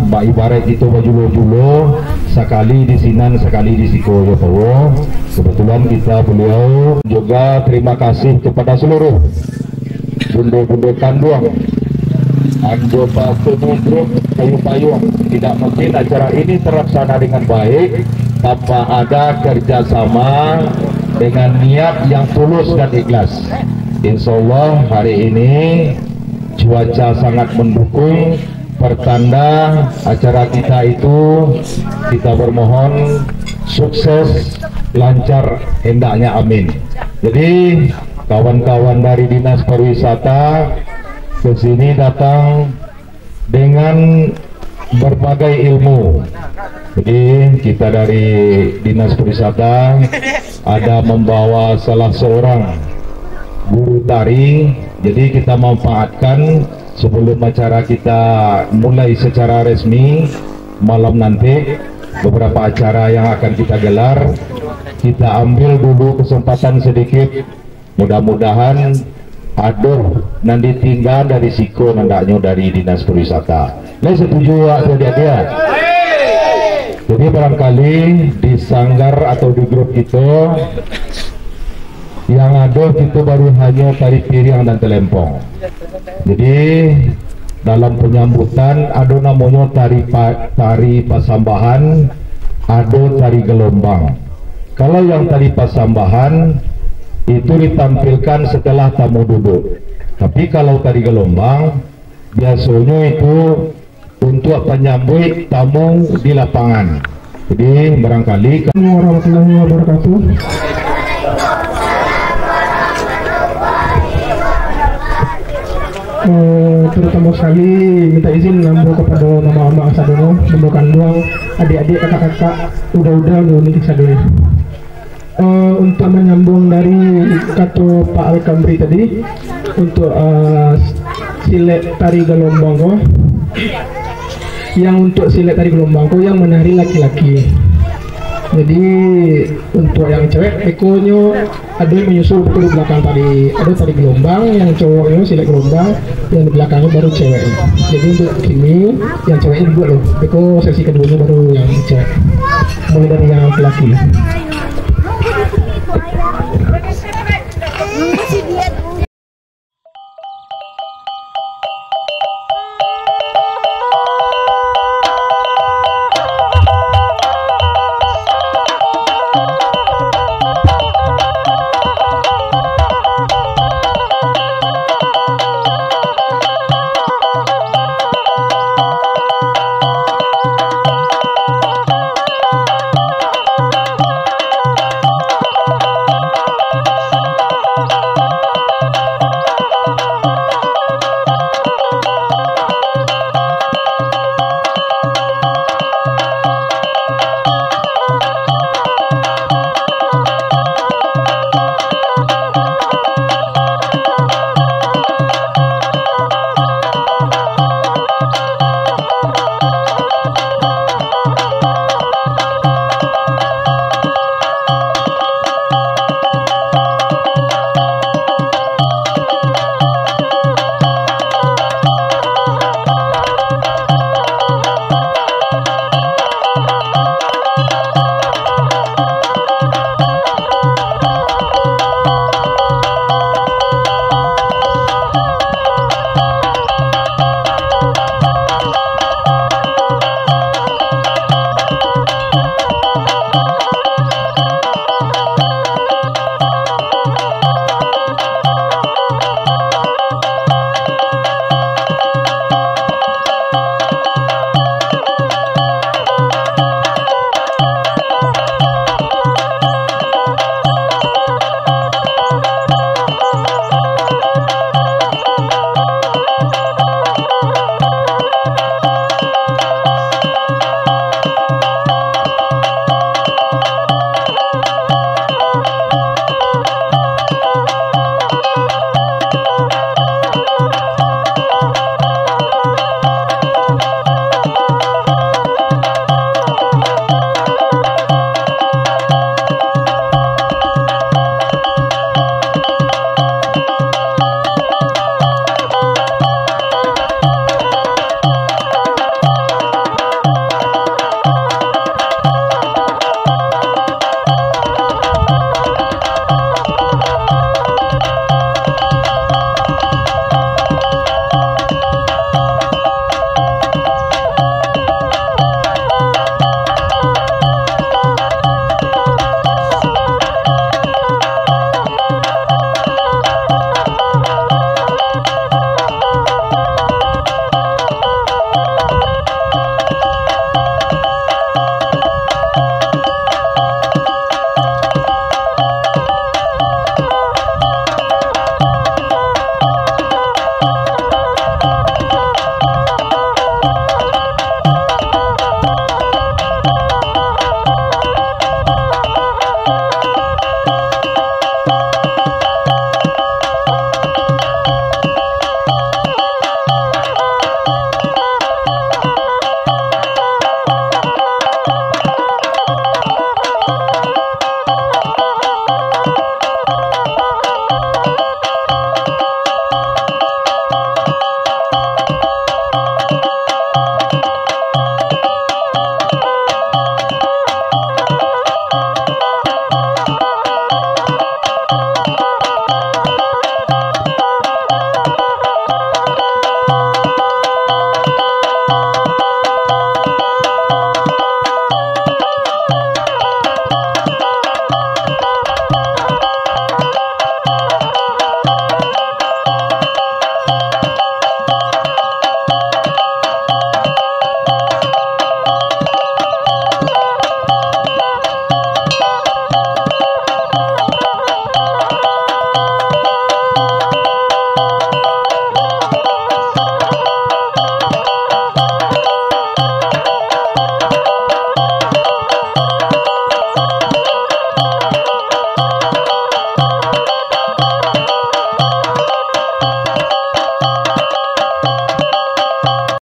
Mbak ibarat itu bajulo-julo sekali di Sinan sekali di Siko Yotowo. Kebetulan kita beliau juga terima kasih kepada seluruh bundo-bundo Kanduang, anggota grup payung-payung. Tidak mungkin acara ini terlaksana dengan baik tanpa ada kerjasama dengan niat yang tulus dan ikhlas. Insya Allah hari ini cuaca sangat mendukung, pertanda acara kita itu kita bermohon sukses, lancar, hendaknya amin. Jadi kawan-kawan dari Dinas Pariwisata ke sini datang dengan berbagai ilmu. Jadi kita dari Dinas Pariwisata ada membawa salah seorang guru tari. Jadi kita manfaatkan sebelum acara kita mulai secara resmi malam nanti, beberapa acara yang akan kita gelar, kita ambil dulu kesempatan sedikit. Mudah-mudahan aduh nanti tinggal dari Siko nandaknya dari Dinas Pariwisata. Saya setuju dia. Jadi barangkali di sanggar atau di grup kita yang ada itu baru hanya tari piring dan telempong. Jadi dalam penyambutan ada namanya tari pasambahan, ada tari gelombang. Kalau yang tari pasambahan itu ditampilkan setelah tamu duduk. Tapi kalau tari gelombang biasanya itu untuk penyambut tamu di lapangan. Jadi barangkali warahmatullahi wabarakatuh. Terutama sekali minta izin nambah kepada mama-mama Sadono, Bundo Kanduang, adik-adik, kakak-kakak, udah-udah unik Sadono. Untuk menyambung dari kata Pak Alkamri tadi, untuk silet tari gelombang yang untuk silet tari gelombang yang menari laki-laki. Jadi untuk yang cewek ekonya ada yang menyusul betul di belakang tadi, ada tadi gelombang, yang cowoknya silet gelombang, yang di belakangnya baru cewek. Jadi untuk ini yang ceweknya dibuat loh, eko sesi keduanya baru yang cewek, mulai dari yang laki-laki.